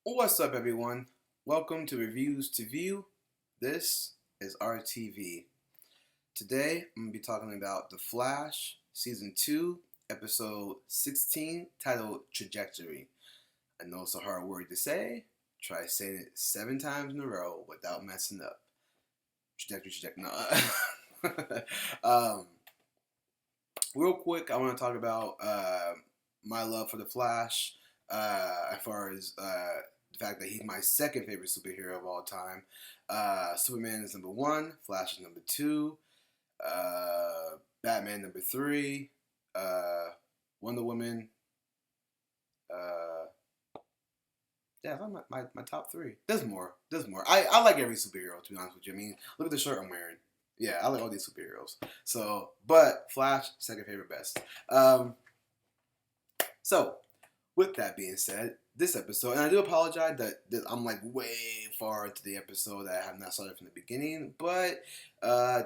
What's up, everyone? Welcome to Reviews to View. This is RTV. Today, I'm going to be talking about The Flash, Season 2, Episode 16, titled Trajectory. I know it's a hard word to say. Try saying it 7 times in a row without messing up. Trajectory. No. Real quick, I want to talk about my love for The Flash, as far as the fact that he's my second favorite superhero of all time. Superman is number 1, Flash is number 2, Batman number 3, Wonder Woman. Yeah, that's my top 3. There's more. I like every superhero, to be honest with you. I mean, look at the shirt I'm wearing. Yeah, I like all these superheroes. So, but Flash, second favorite best. So, with that being said, this episode, and I do apologize that I'm like way far into the episode that I have not started from the beginning, but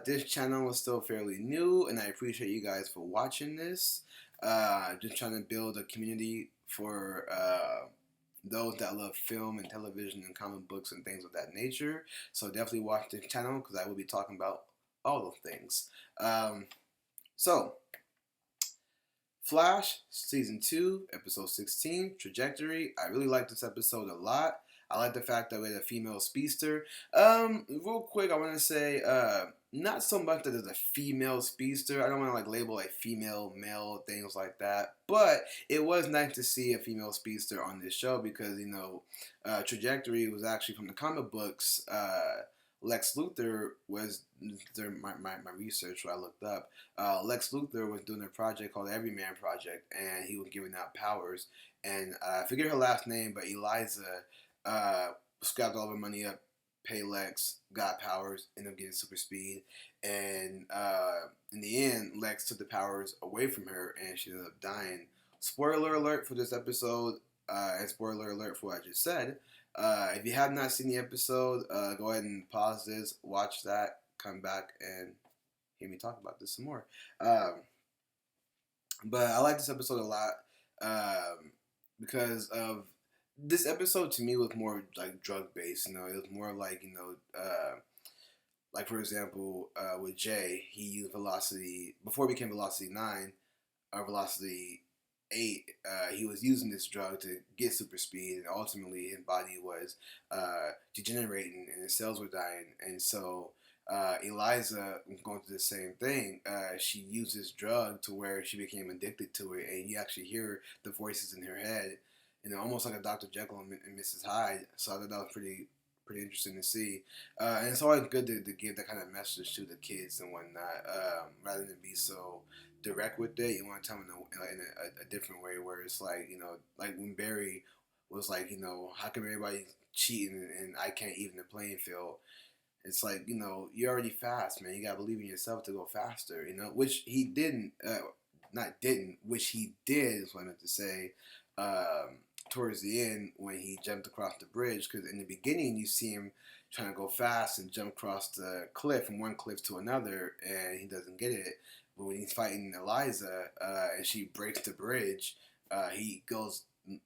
this channel is still fairly new, and I appreciate you guys for watching this. Just trying to build a community for those that love film and television and comic books and things of that nature. So definitely watch this channel because I will be talking about all those things. So, Flash, Season 2, Episode 16, Trajectory. I really like this episode a lot. I like the fact that we had a female speedster. Real quick, I want to say, not so much that there's a female speedster. I don't want to like label like female, male, things like that. But it was nice to see a female speedster on this show because, Trajectory was actually from the comic books. Lex Luthor was my research. What I looked up. Lex Luthor was doing a project called Everyman Project, and he was giving out powers. And I forget her last name, but Eliza scrapped all of her money up, pay Lex, got powers, ended up getting super speed, and in the end, Lex took the powers away from her, and she ended up dying. Spoiler alert for this episode, and spoiler alert for what I just said. If you have not seen the episode, go ahead and pause this, watch that, come back, and hear me talk about this some more. But I like this episode a lot because of this episode. To me, was more like drug based. It was more like like for example, with Jay, he used Velocity before it became Velocity 9 or Velocity 8. He was using this drug to get super speed, and ultimately his body was degenerating and his cells were dying, and so. Eliza going through the same thing. She used this drug to where she became addicted to it, and you actually hear the voices in her head, almost like a Dr. Jekyll and Mrs. Hyde. So I thought that was pretty interesting to see. And it's always good to give that kind of message to the kids and whatnot, rather than be so direct with it. You want to tell them in a different way, where it's like like when Barry was like, how come everybody's cheating and I can't even the playing field? It's like, you're already fast, man. You gotta believe in yourself to go faster, which he didn't, which he did, is what I meant to say, towards the end when he jumped across the bridge. Because in the beginning, you see him trying to go fast and jump across the cliff from one cliff to another, and he doesn't get it. But when he's fighting Eliza and she breaks the bridge, he goes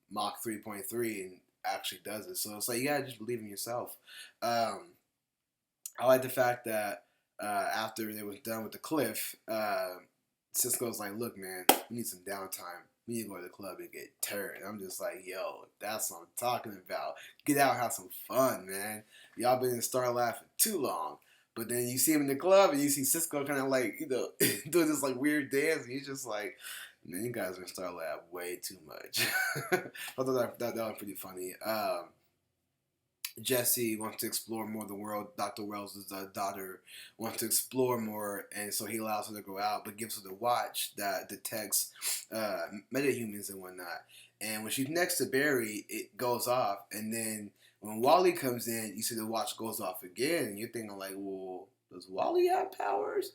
Mach 3.3 and actually does it. So it's like, you gotta just believe in yourself. I like the fact that after they was done with the cliff, Cisco's like, "Look, man, we need some downtime. We need to go to the club and get turned." I'm just like, "Yo, that's what I'm talking about. Get out, have some fun, man. Y'all been in Star Lab for too long." But then you see him in the club, and you see Cisco kind of like, doing this like weird dance, and he's just like, "Man, you guys are in Star Lab way too much." I thought that was pretty funny. Jesse wants to explore more of the world. Dr. Wells' daughter wants to explore more, and so he allows her to go out, but gives her the watch that detects metahumans and whatnot. And when she's next to Barry, it goes off, and then when Wally comes in, you see the watch goes off again, and you're thinking like, well, does Wally have powers?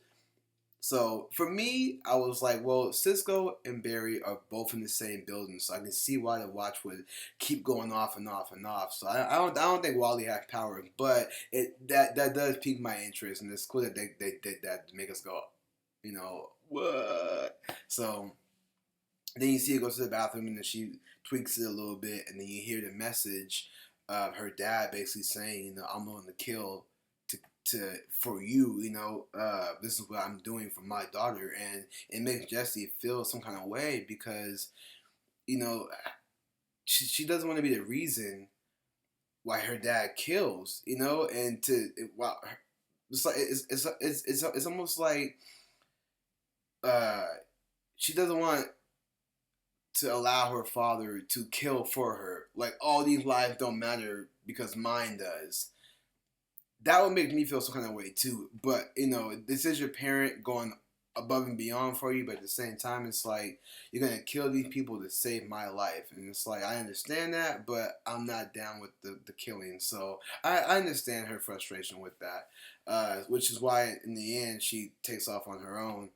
So for me, I was like, well, Cisco and Barry are both in the same building, so I can see why the watch would keep going off and off and off. So I don't think Wally has powers, but that does pique my interest, and it's cool that they did that to make us go, what? So then you see her go to the bathroom, and then she tweaks it a little bit, and then you hear the message her dad basically saying, I'm willing to kill to for you, this is what I'm doing for my daughter, and it makes Jessie feel some kind of way because you know she doesn't want to be the reason why her dad kills, and it's like it's almost like uh she doesn't want to allow her father to kill for her. Like all these lives don't matter because mine does. That would make me feel some kind of way too. But this is your parent going above and beyond for you, but at the same time, it's like you're gonna kill these people to save my life, and it's like I understand that, but I'm not down with the killing. So I understand her frustration with that, which is why in the end she takes off on her own.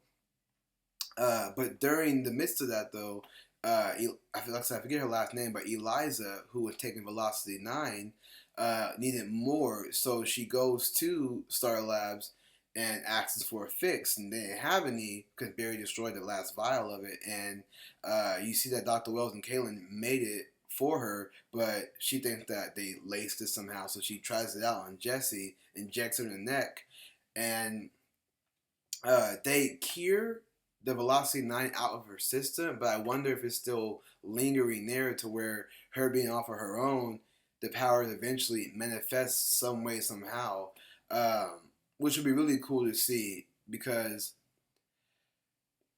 But during the midst of that, though, I forget her last name, but Eliza, who was taking Velocity 9, needed more, so she goes to Star Labs and asks for a fix, and they didn't have any because Barry destroyed the last vial of it, and you see that Dr. Wells and Kaylin made it for her, but she thinks that they laced it somehow, so she tries it out on Jessie, injects her in the neck, and they cure the Velocity 9 out of her system, but I wonder if it's still lingering there to where her being off of her own, the power eventually manifests some way, somehow, which would be really cool to see because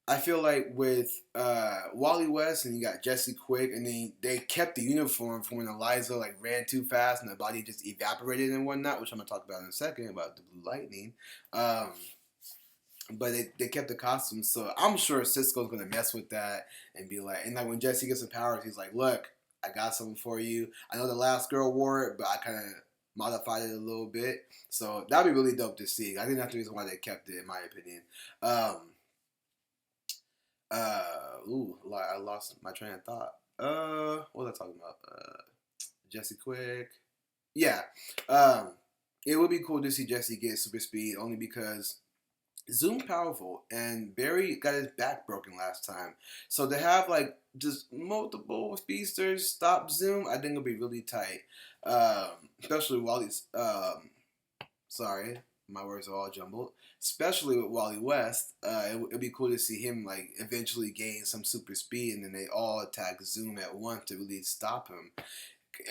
I feel like with Wally West and you got Jesse Quick, and then they kept the uniform for when Eliza like ran too fast and the body just evaporated and whatnot, which I'm gonna talk about in a second about the Blue Lightning. But they kept the costumes, so I'm sure Cisco's gonna mess with that and be like, and like when Jesse gets some powers, he's like, "Look, I got something for you. I know the last girl wore it, but I kind of modified it a little bit, so that'd be really dope to see. I think that's the reason why they kept it, in my opinion." I lost my train of thought. What was I talking about? Jesse Quick. Yeah. It would be cool to see Jesse get super speed, only because Zoom's powerful, and Barry got his back broken last time. So to have like just multiple speedsters stop Zoom, I think it'll be really tight. Especially while he's sorry, my words are all jumbled. Especially with Wally West, it'd be cool to see him like eventually gain some super speed, and then they all attack Zoom at once to really stop him.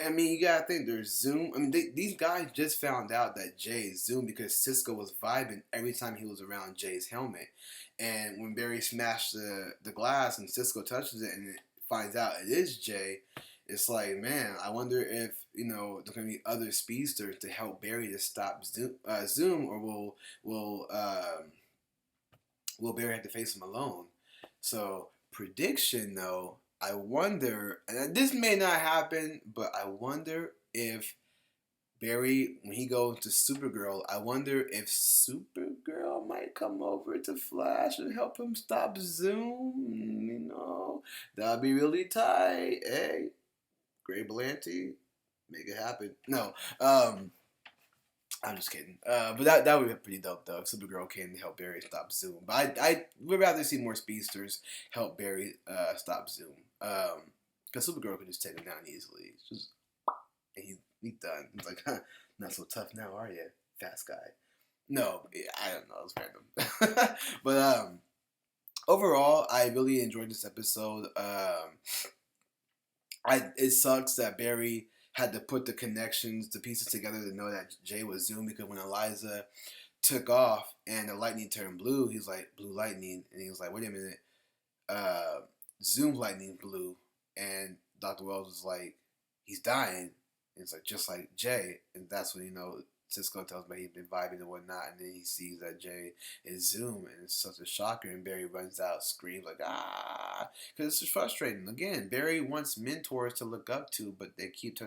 I mean, you gotta think there's Zoom. I mean, these guys just found out that Jay is Zoom because Cisco was vibing every time he was around Jay's helmet. And when Barry smashed the glass and Cisco touches it and it finds out it is Jay, it's like, man, I wonder if there's gonna be other speedsters to help Barry to stop Zoom, or will Barry have to face him alone? So prediction though. I wonder, and this may not happen, but I wonder if Barry, when he goes to Supergirl, I wonder if Supergirl might come over to Flash and help him stop Zoom. That'd be really tight. Hey, Grey Berlanti, make it happen. No, I'm just kidding. But that would be pretty dope though if Supergirl came to help Barry stop Zoom. But I would rather see more speedsters help Barry stop Zoom. Because Supergirl could just take him down easily. And he's done. He's like, huh, not so tough now, are you, fast guy? No, I don't know. It was random. But overall, I really enjoyed this episode. It sucks that Barry had to put the pieces together to know that Jay was Zoom, because when Eliza took off and the lightning turned blue, he's like, blue lightning, and he was like, wait a minute, Zoom lightning blue, and Dr. Wells was like, he's dying, and it's like, just like Jay, and that's when Cisco tells me he's been vibing and whatnot, and then he sees that Jay is Zoom, and it's such a shocker, and Barry runs out, screams like, ah, because it's just frustrating. Again, Barry wants mentors to look up to, but they keep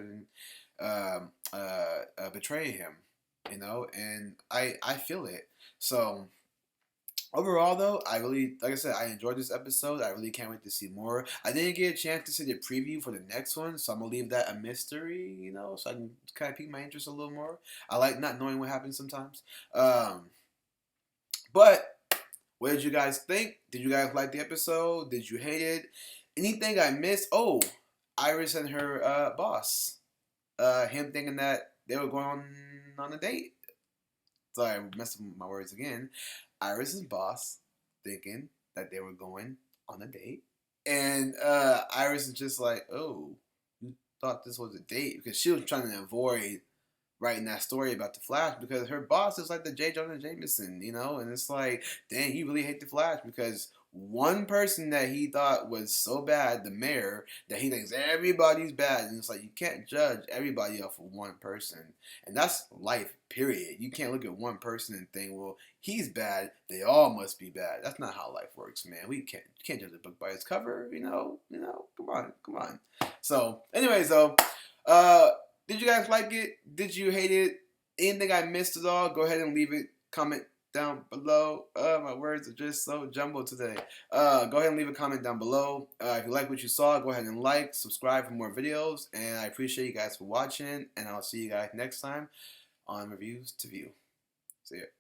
betraying him, and I feel it. So overall, though, like I said, I enjoyed this episode. I really can't wait to see more. I didn't get a chance to see the preview for the next one, so I'm going to leave that a mystery, so I can kind of pique my interest a little more. I like not knowing what happens sometimes. But what did you guys think? Did you guys like the episode? Did you hate it? Anything I missed? Oh, Iris and her boss. him thinking that they were going on a date. Sorry, I messed up my words again. Iris's boss thinking that they were going on a date. And Iris is just like, oh, you thought this was a date? Because she was trying to avoid writing that story about the Flash because her boss is like the J. Jonah Jameson, you know? And it's like, dang, he really hate the Flash because one person that he thought was so bad, the mayor, that he thinks everybody's bad. And it's like, you can't judge everybody off of one person. And that's life, period. You can't look at one person and think, well, he's bad, they all must be bad. That's not how life works, man. We can't judge a book by its cover, you know? Come on. So, anyways, though, did you guys like it? Did you hate it? Anything I missed at all? Go ahead and leave it. Comment down below. My words are just so jumbled today. Go ahead and leave a comment down below. If you like what you saw, go ahead and like, subscribe for more videos. And I appreciate you guys for watching. And I'll see you guys next time on Reviews to View. See ya.